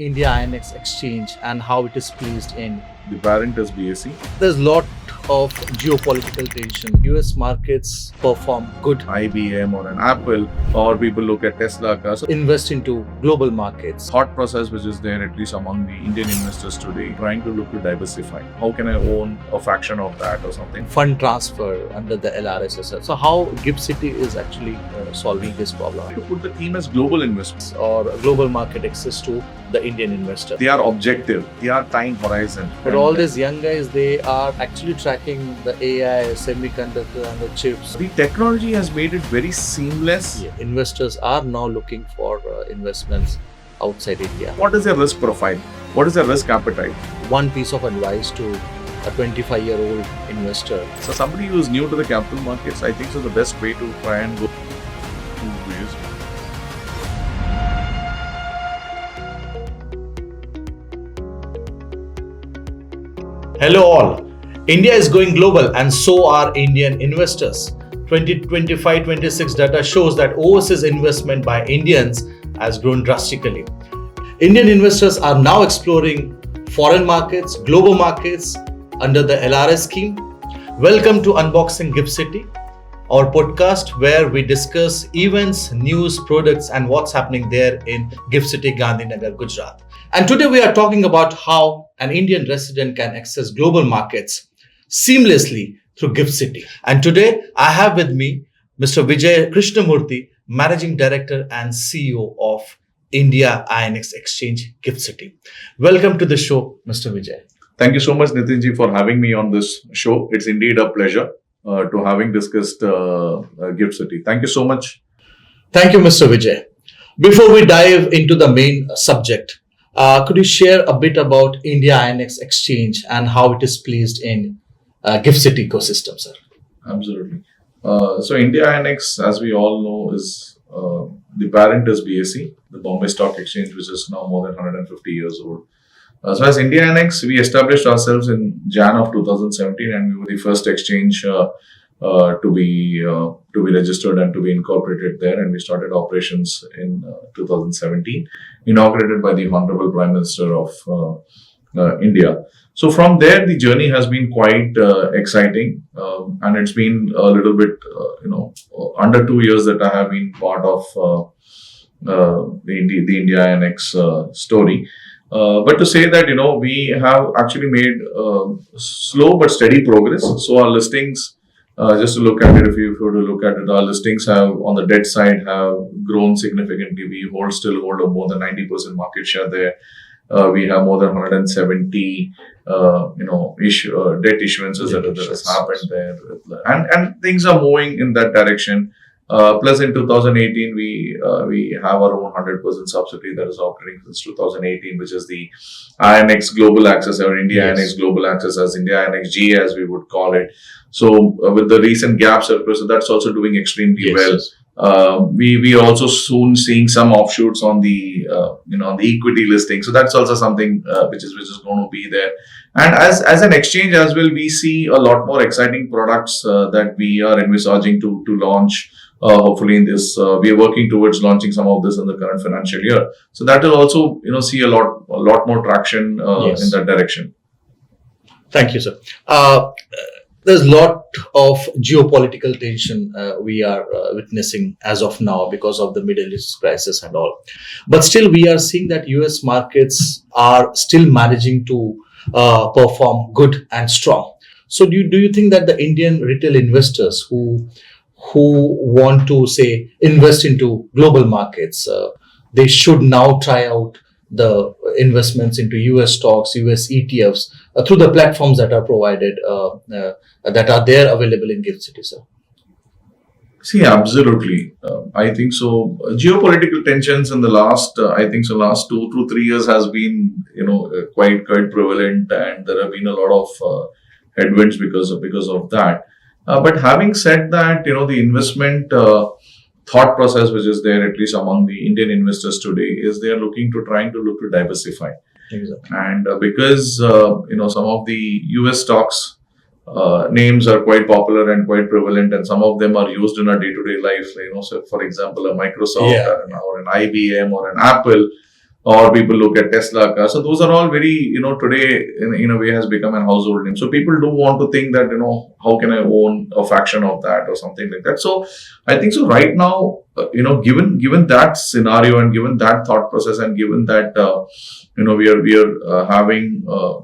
India INX exchange and how it is placed in. The parent is BSE. There's a lot of geopolitical tension. US markets perform good. IBM or an Apple, or people look at Tesla cars. Invest into global markets. Thought process which is there at least among the Indian investors today, trying to look to diversify. How can I own a fraction of that or something? Fund transfer under the LRSSF. So how GIFT City is actually solving this problem? To put the theme as global investments. Or global market access to the Indian investor. They are objective. They are time horizon. But all these young guys, they are actually tracking the AI, semiconductor and the chips. The technology has made it very seamless. Yeah, investors are now looking for investments outside India. What is their risk profile? What is their risk appetite? One piece of advice to a 25-year-old investor. So somebody who is new to the capital markets, I think so the best way to try and go two ways. Hello all. India is going global and so are Indian investors. 2025-26 data shows that overseas investment by Indians has grown drastically. Indian investors are now exploring foreign markets, global markets under the LRS scheme. Welcome to Unboxing GIFT City, our podcast where we discuss events, news, products and what's happening there in GIFT City, Gandhinagar, Gujarat. And today we are talking about how an Indian resident can access global markets seamlessly through GIFT City. And today I have with me Mr. Vijay Krishnamurthy, Managing Director and CEO of India INX Exchange GIFT City. Welcome to the show, Mr. Vijay. Thank you so much, Nitinji, for having me on this show. It's indeed a pleasure to having discussed GIFT City. Thank you so much. Thank you, Mr. Vijay. Before we dive into the main subject, could you share a bit about India INX Exchange and how it is placed in GIFT City ecosystem, sir? Absolutely. So India INX, as we all know, is the parent is BSE, the Bombay Stock Exchange, which is now more than 150 years old. So as India INX, we established ourselves in Jan of 2017, and we were the first exchange to be registered and to be incorporated there. And we started operations in 2017, inaugurated by the Honorable Prime Minister of India. So from there, the journey has been quite exciting, and it's been a little bit, under 2 years that I have been part of the India INX story. But to say that, we have actually made slow but steady progress. So our listings, just to look at it, if you were to look at it, our listings have, on the debt side, have grown significantly. We still hold a more than 90% market share there. We have more than 170, debt issuances that has happened there, and things are moving in that direction. Plus, in 2018, we have our own 100% subsidiary that is operating since 2018, which is the INX Global Access, or India INX Global Access, as India INX G, as we would call it. So, with the recent gap surplus, that's also doing extremely well. We are also soon seeing some offshoots on the on the equity listing. So that's also something which is going to be there. And as an exchange as well, we see a lot more exciting products that we are envisaging to launch. Hopefully in this, we are working towards launching some of this in the current financial year. So that will also see a lot more traction in that direction. Thank you, sir. There's a lot of geopolitical tension we are witnessing as of now because of the Middle East crisis and all. But still, we are seeing that US markets are still managing to perform good and strong. So do you think that the Indian retail investors who want to, say, invest into global markets, they should now try out the investments into US stocks, US ETFs through the platforms that are provided, that are there available in GIFT City, sir? See, absolutely. I think so. Geopolitical tensions in the last 2 to 3 years has been, quite prevalent, and there have been a lot of headwinds because of that. But having said that, the investment thought process which is there, at least among the Indian investors today, is they are trying to look to diversify. Exactly. And because some of the US stocks names are quite popular and quite prevalent, and some of them are used in our day-to-day life. So for example, a Microsoft or an IBM or an Apple, or people look at Tesla cars. So those are all very, today in a way has become a household name. So people do want to think that, how can I own a fraction of that or something like that. So I think so right now, given that scenario and given that thought process and given that, we are having, uh,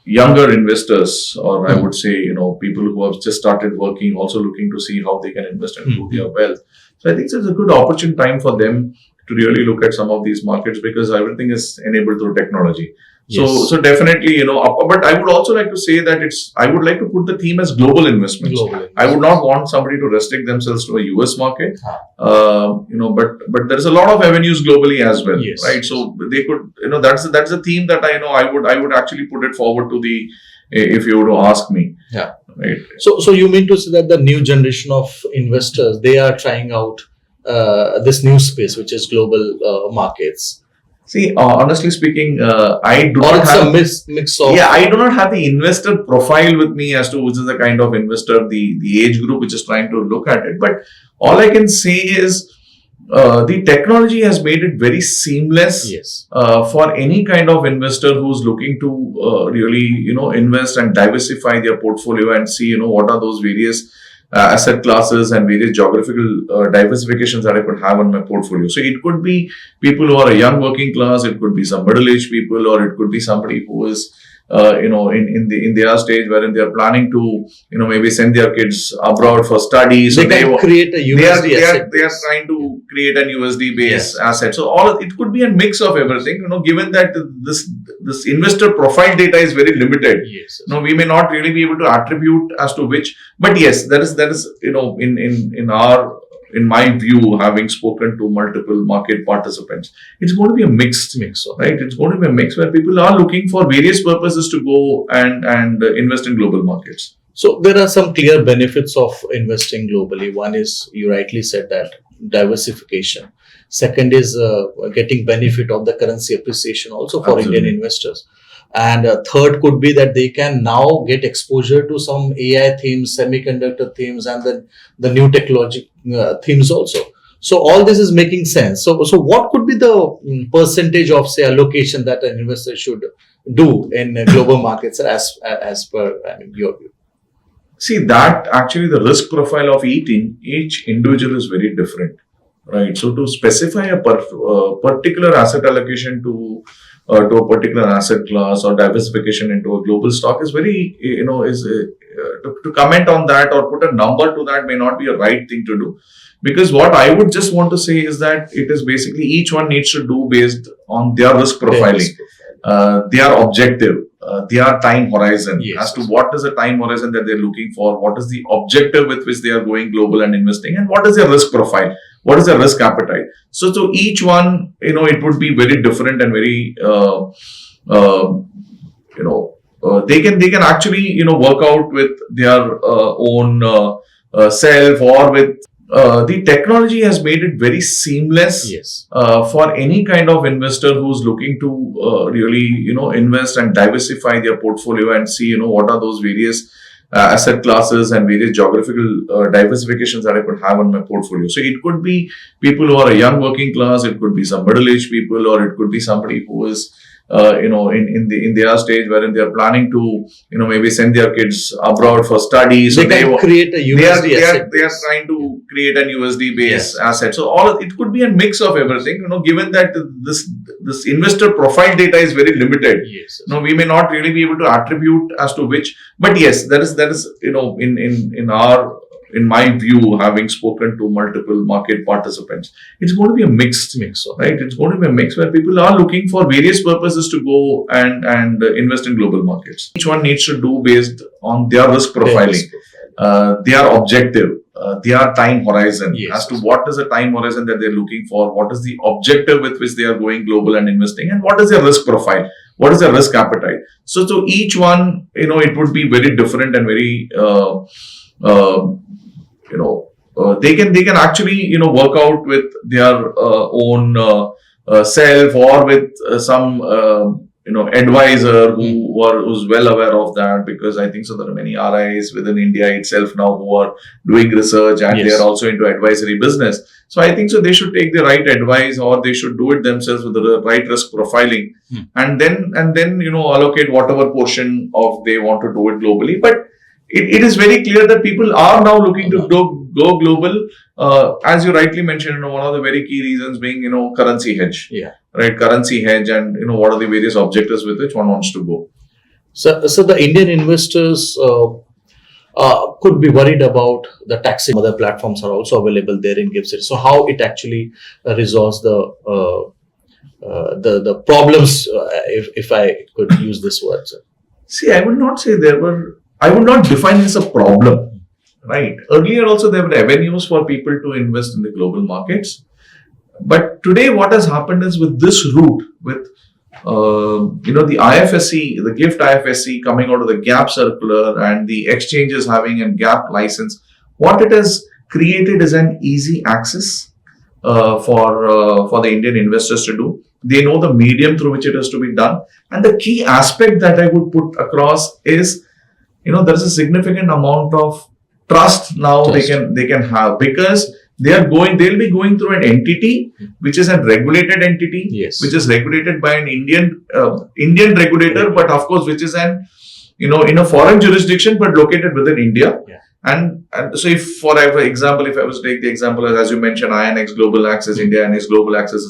younger investors, or I would say, people who have just started working, also looking to see how they can invest and grow their wealth. So I think it's a good opportune time for them to really look at some of these markets, because everything is enabled through technology. So, Yes. so definitely, but I would also like to say that I would like to put the theme as global investments. I would not want somebody to restrict themselves to a US market, but there's a lot of avenues globally as well, Yes. right? So they could, that's a theme that I would actually put it forward to if you were to ask me. Yeah. Right. So you mean to say that the new generation of investors, they are trying out this new space, which is global markets, See, honestly speaking, I do or not it's have. a mix of Yeah, I do not have the investor profile with me as to which is the kind of investor, the age group which is trying to look at it. But all I can say is the technology has made it very seamless yes. for any kind of investor who's looking to really, invest and diversify their portfolio and see, what are those various asset classes and various geographical diversifications that I could have on my portfolio. So it could be people who are a young working class, it could be some middle-aged people, or it could be somebody who is in their stage wherein they are planning to maybe send their kids abroad for study. So they can create a USD they are trying to create an USD based asset. So it could be a mix of everything. Given that this investor profile data is very limited. Yes. We may not really be able to attribute as to which, but yes, that is in my view, having spoken to multiple market participants, it's going to be a mix, right? It's going to be a mix where people are looking for various purposes to go and invest in global markets. So there are some clear benefits of investing globally. One is, you rightly said, that diversification. Second is getting benefit of the currency appreciation also for Absolutely. Indian investors. And third could be that they can now get exposure to some AI themes, semiconductor themes, and then the new technology themes also. So all this is making sense. So what could be the percentage of, say, allocation that an investor should do in global markets as per your view? See, that actually the risk profile of each individual is very different, right? So to specify a particular asset allocation to a particular asset class or diversification into a global stock is very, to comment on that or put a number to that may not be a right thing to do. Because what I would just want to say is that it is basically each one needs to do based on their risk profiling, their objective, their time horizon, as to what is the time horizon that they're looking for, what is the objective with which they are going global and investing, and what is their risk profile, what is their risk appetite. So each one, it would be very different and very, they can actually, work out with their own self or with. The technology has made it very seamless for any kind of investor who's looking to really, invest and diversify their portfolio and see, what are those various asset classes and various geographical diversifications that I could have on my portfolio. So it could be people who are a young working class, it could be some middle-aged people, or it could be somebody who is in their stage wherein they are planning to maybe send their kids abroad for study. So they can create a USD they are trying to create an USD based asset. So it could be a mix of everything. Given that this investor profile data is very limited. We may not really be able to attribute as to which, but yes, that is in my view, having spoken to multiple market participants, it's going to be a mix, right? It's going to be a mix where people are looking for various purposes to go and invest in global markets. Each one needs to do based on their risk profiling, their objective, their time horizon, as to what is the time horizon that they're looking for, what is the objective with which they are going global and investing, and what is their risk profile, what is their risk appetite. So each one, it would be very different and very, they can actually work out with their own self or with some advisor who's well aware of that, because I think so there are many RIs within India itself now who are doing research, and they are also into advisory business. So I think so they should take the right advice, or they should do it themselves with the right risk profiling, and then allocate whatever portion of they want to do it globally. But it is very clear that people are now looking to go global. As you rightly mentioned, one of the very key reasons being currency hedge. Right, currency hedge, and what are the various objectives with which one wants to go. So the Indian investors could be worried about the taxing. Other platforms are also available there in GIFT City. So how it actually resolves the problems, if I could use this word, sir. See, I would not define this a problem. Right. Earlier also there were avenues for people to invest in the global markets. But today, what has happened is with this route, with the IFSC, the GIFT IFSC coming out of the GAP circular, and the exchanges having a GAP license, what it has created is an easy access for the Indian investors to do. They know the medium through which it has to be done, and the key aspect that I would put across is, there is a significant amount of trust now they can have, because they'll be going through an entity which is a regulated entity, which is regulated by an Indian regulator, but of course which is in a foreign jurisdiction but located within India. And so if for example, if I was to take the example as you mentioned, INX Global Access, India INX Global Access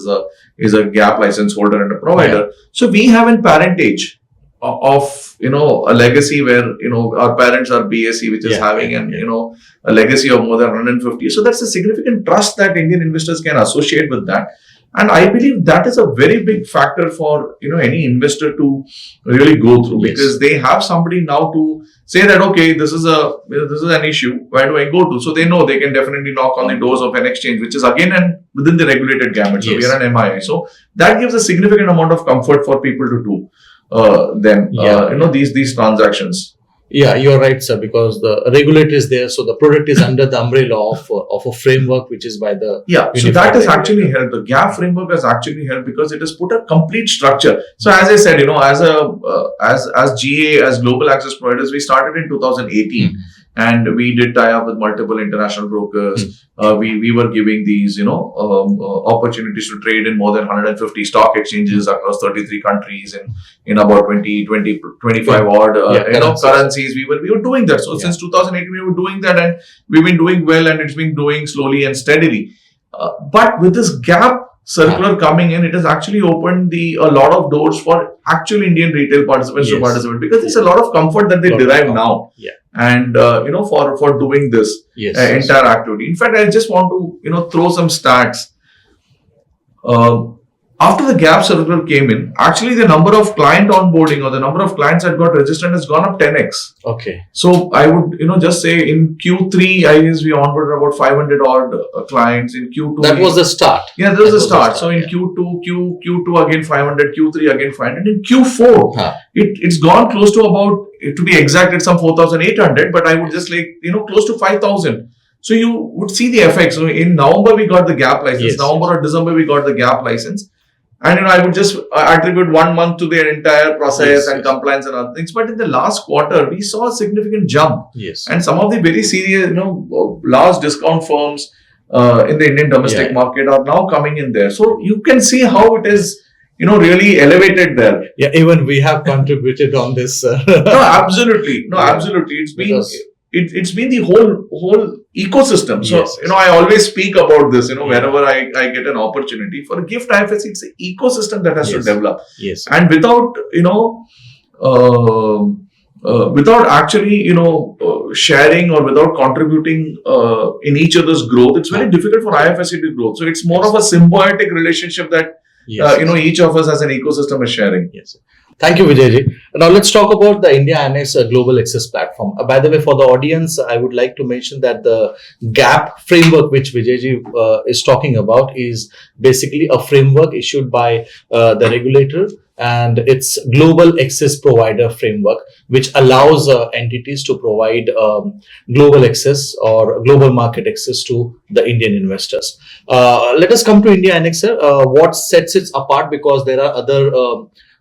is a GAP license holder and a provider. So we have in parentage of a legacy where our parents are BSE, which is having a legacy of more than 150. So that's a significant trust that Indian investors can associate with that, and I believe that is a very big factor for any investor to really go through, because they have somebody now to say that okay, this is an issue, where do I go to? So they know they can definitely knock on the doors of an exchange, which is again within the regulated gamut. So we are an MII, so that gives a significant amount of comfort for people to do these transactions. Yeah, you're right, sir, because the regulator is there, so the product is under the umbrella of a framework which is by the so that has actually helped. The GAP framework has actually helped because it has put a complete structure. So as I said, as GA, as global access providers, we started in 2018. And we did tie up with multiple international brokers. We were giving these, opportunities to trade in more than 150 stock exchanges across 33 countries in about 25 odd currencies. We were doing that. So since 2018, we were doing that, and we've been doing well, and it's been doing slowly and steadily. But with this GAP circular coming in, it has actually opened a lot of doors for actual Indian retail participants to participate, because there's a lot of comfort that they derive now. And for doing this entire activity. In fact, I just want to throw some stats. After the GAP circular came in, actually the number of client onboarding or the number of clients that got registered has gone up 10x. Okay. So I would just say in Q3, I guess we onboarded about 500 odd clients. In Q2, that was the start. Yeah, that was the start. So in Q2 again 500, Q3 again 500. In Q4, it's gone close to about, to be exact, it's some 4,800, but I would just close to 5,000. So you would see the effects. So in November, we got the GAP license. November or December, we got the GAP license. And I would just attribute 1 month to the entire process and compliance and other things. But in the last quarter, we saw a significant jump. And some of the very serious, large discount firms in the Indian domestic market are now coming in there. So you can see how it is, really elevated there. Yeah, even we have contributed on this. No, absolutely. It's been the whole ecosystem. So, I always speak about this, wherever I get an opportunity. For a GIFT IFSC, it's an ecosystem that has to develop. And without actually, sharing or without contributing in each other's growth, it's very difficult for IFSC to grow. So it's more of a symbiotic relationship that, each of us as an ecosystem is sharing. Thank you, Vijay. Now let's talk about the India INX Global Access platform. By the way, for the audience, I would like to mention that the GAP framework, which Vijay is talking about, is basically a framework issued by the regulator, and it's Global Access Provider Framework, which allows entities to provide global access or global market access to the Indian investors. Let us come to India INX. What sets it apart? Because there are other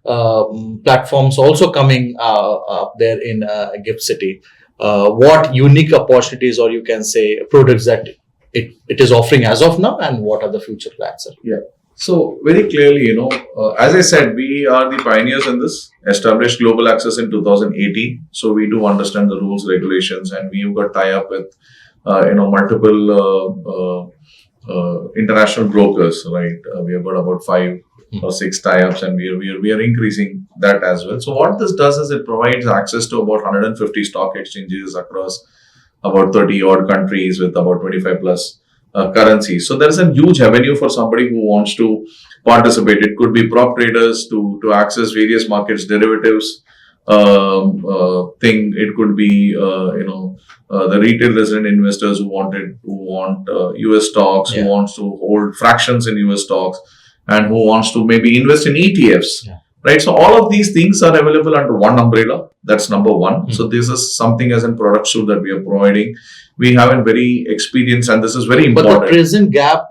platforms also coming up there in Gift City. What unique opportunities, or you can say products, that it is offering as of now, and what are the future plans, sir? Yeah. So very clearly, as I said, we are the pioneers in this. Established global access in 2018. So we do understand the rules, regulations, and we've got tie up with multiple international brokers. Right, we have got about 5 or 6 tie-ups, and we are increasing that as well. So what this does is it provides access to about 150 stock exchanges across about 30 odd countries with about 25 plus currencies. So there is a huge avenue for somebody who wants to participate. It could be prop traders to access various markets, derivatives thing. It could be the retail resident investors who want US stocks, who wants to hold fractions in US stocks, and who wants to maybe invest in ETFs. Right, so all of these things are available under one umbrella. That's number one. So this is something as a product suite that we are providing. We have a very experienced, and this is very important. But the present gap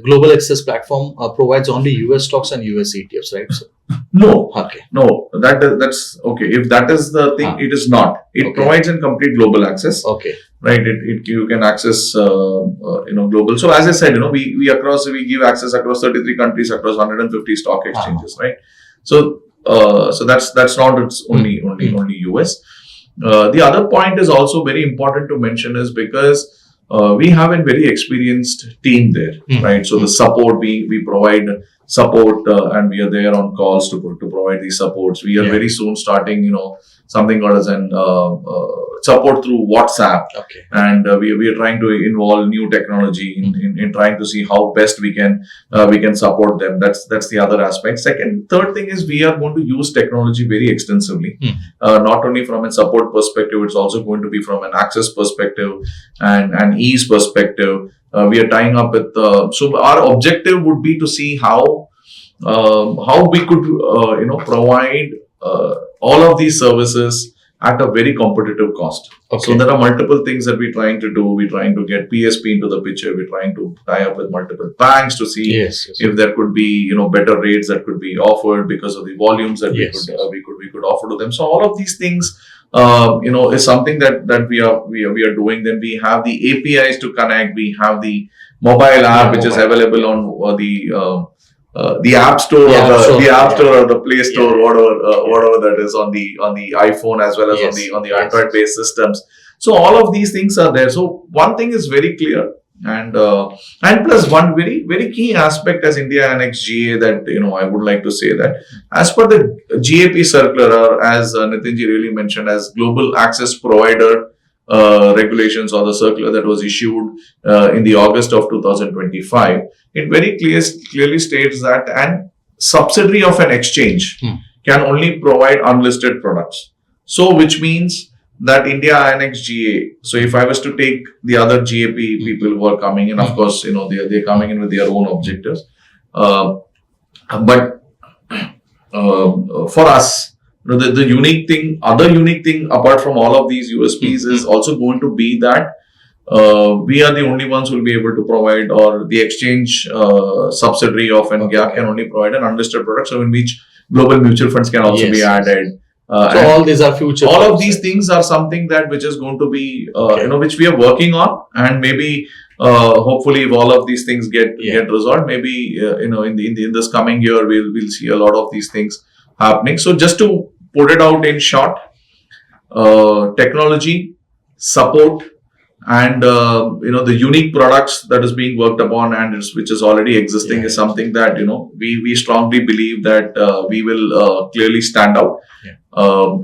global access platform provides only US stocks and US ETFs, right? So, no, okay, no, that's okay. If that is the thing, it is not. It provides a complete global access. Okay. Right, you can access global. So as I said, we give access across 33 countries, across 150 stock exchanges, right? So that's not it's only US. The other point is also very important to mention is because we have a very experienced team there, right? So the support, we provide support and we are there on calls to provide these supports. We are very soon starting, something called as an support through WhatsApp. Okay. And we are trying to involve new technology in trying to see how best we can support them. That's the other aspect. Third thing is we are going to use technology very extensively, not only from a support perspective, it's also going to be from an access perspective and an ease perspective. We are tying up with so our objective would be to see how we could provide all of these services at a very competitive cost. Okay. So there are multiple things that we're trying to do. We're trying to get PSP into the picture. We're trying to tie up with multiple banks to see if there could be better rates that could be offered because of the volumes that we could offer to them. So all of these things is something that we are doing. Then we have the APIs to connect. We have the mobile app which is available on the App Store, the App Store or the Play Store, whatever that is on the iPhone as well as on the Android based systems. So all of these things are there. So one thing is very clear, and plus one very very key aspect as India INX GA that I would like to say that as per the GAP circular, or as Nitinji really mentioned, as Global Access Provider regulations or the circular that was issued in the August of 2025, it very clearly states that an subsidiary of an exchange can only provide unlisted products. So which means that India INX GA, so if I was to take the other GAP people who are coming in, of course, they're coming in with their own objectives. But for us, the unique thing, other unique thing apart from all of these USPs is also going to be that we are the only ones who will be able to provide, or the exchange subsidiary of NGAP can only provide an unlisted product, so in which global mutual funds can also be added. So all these are future. All of these things are something that which is going to be, which we are working on, and maybe hopefully if all of these things get resolved, maybe in this coming year we'll see a lot of these things happening. So just to put it out in short, technology, support, and the unique products that is being worked upon and which is already existing is something that we strongly believe that we will clearly stand out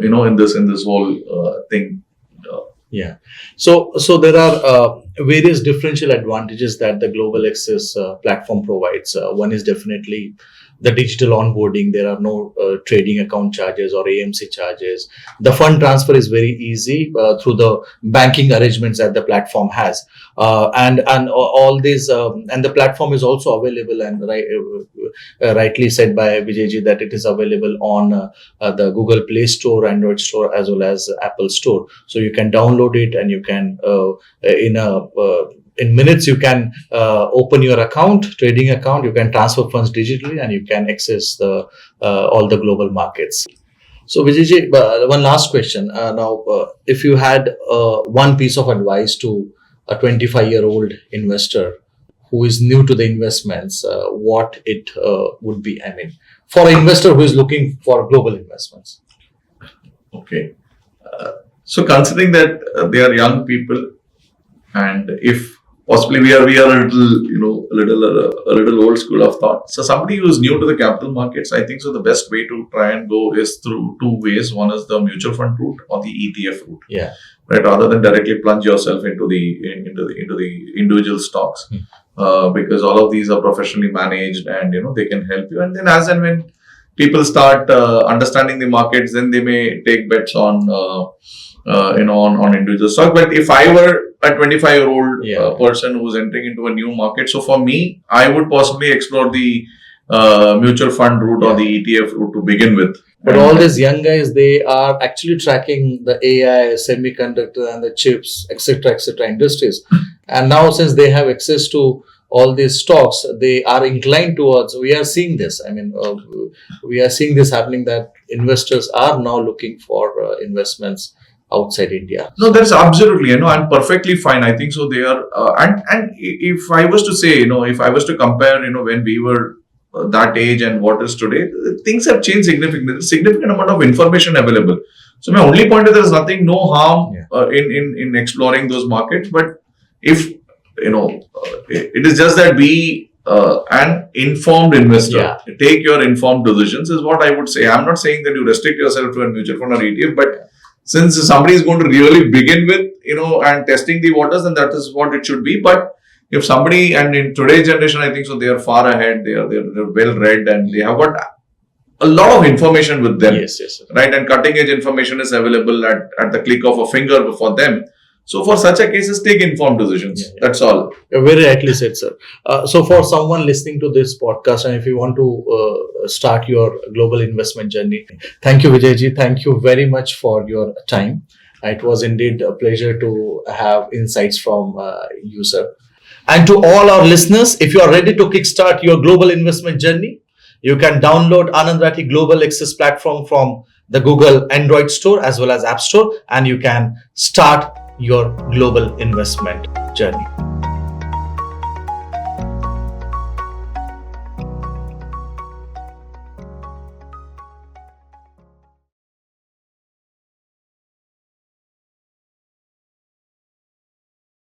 in this whole thing. So there are various differential advantages that the Global Access platform provides. One is definitely the digital onboarding. There are no trading account charges or AMC charges. The fund transfer is very easy through the banking arrangements that the platform has, and all these and the platform is also available, and rightly said by Vijayji that it is available on the Google Play Store, Android Store, as well as Apple Store. So you can download it and you can in minutes you can open your account, trading account. You can transfer funds digitally, and you can access the all the global markets. So Vijay, one last question. Now, if you had one piece of advice to a 25-year-old investor who is new to the investments, what it would be? I mean, for an investor who is looking for global investments. Okay. So considering that they are young people, and if possibly we are a little a little old school of thought. So somebody who is new to the capital markets, I think so the best way to try and go is through two ways. One is the mutual fund route or the ETF route. Yeah. Right, rather than directly plunge yourself into the individual stocks, because all of these are professionally managed, and they can help you. And then as and when people start understanding the markets, then they may take bets on on individual stock. But if I were a 25-year-old person who's entering into a new market, so for me, I would possibly explore the mutual fund route or the ETF route to begin with. But all these young guys, they are actually tracking the AI, semiconductor, and the chips, etc., industries. And now, since they have access to all these stocks, they are inclined towards. We are seeing this. I mean, we are seeing this happening, that investors are now looking for investments outside India. No, that's absolutely, and perfectly fine. I think so. They are, and if I was to say, if I was to compare, when we were that age and what is today, things have changed significantly. There's significant amount of information available. So my only point is, there's nothing, no harm in exploring those markets. But if it is just that be an informed investor, take your informed decisions is what I would say. I'm not saying that you restrict yourself to a mutual fund or ETF, but since somebody is going to really begin with, and testing the waters, then that is what it should be. But if somebody, and in today's generation, I think so, they are far ahead, they're well read, and they have got a lot of information with them. Yes. Right? And cutting edge information is available at the click of a finger for them. So for such a cases, take informed decisions. That's all. You're very rightly said, sir. So for someone listening to this podcast, and if you want to start your global investment journey, thank you, Vijayji. Thank you very much for your time. It was indeed a pleasure to have insights from you, sir. And to all our listeners, if you are ready to kickstart your global investment journey, you can download Anand Rathi Global Access platform from the Google Android Store as well as App Store, and you can start your global investment journey.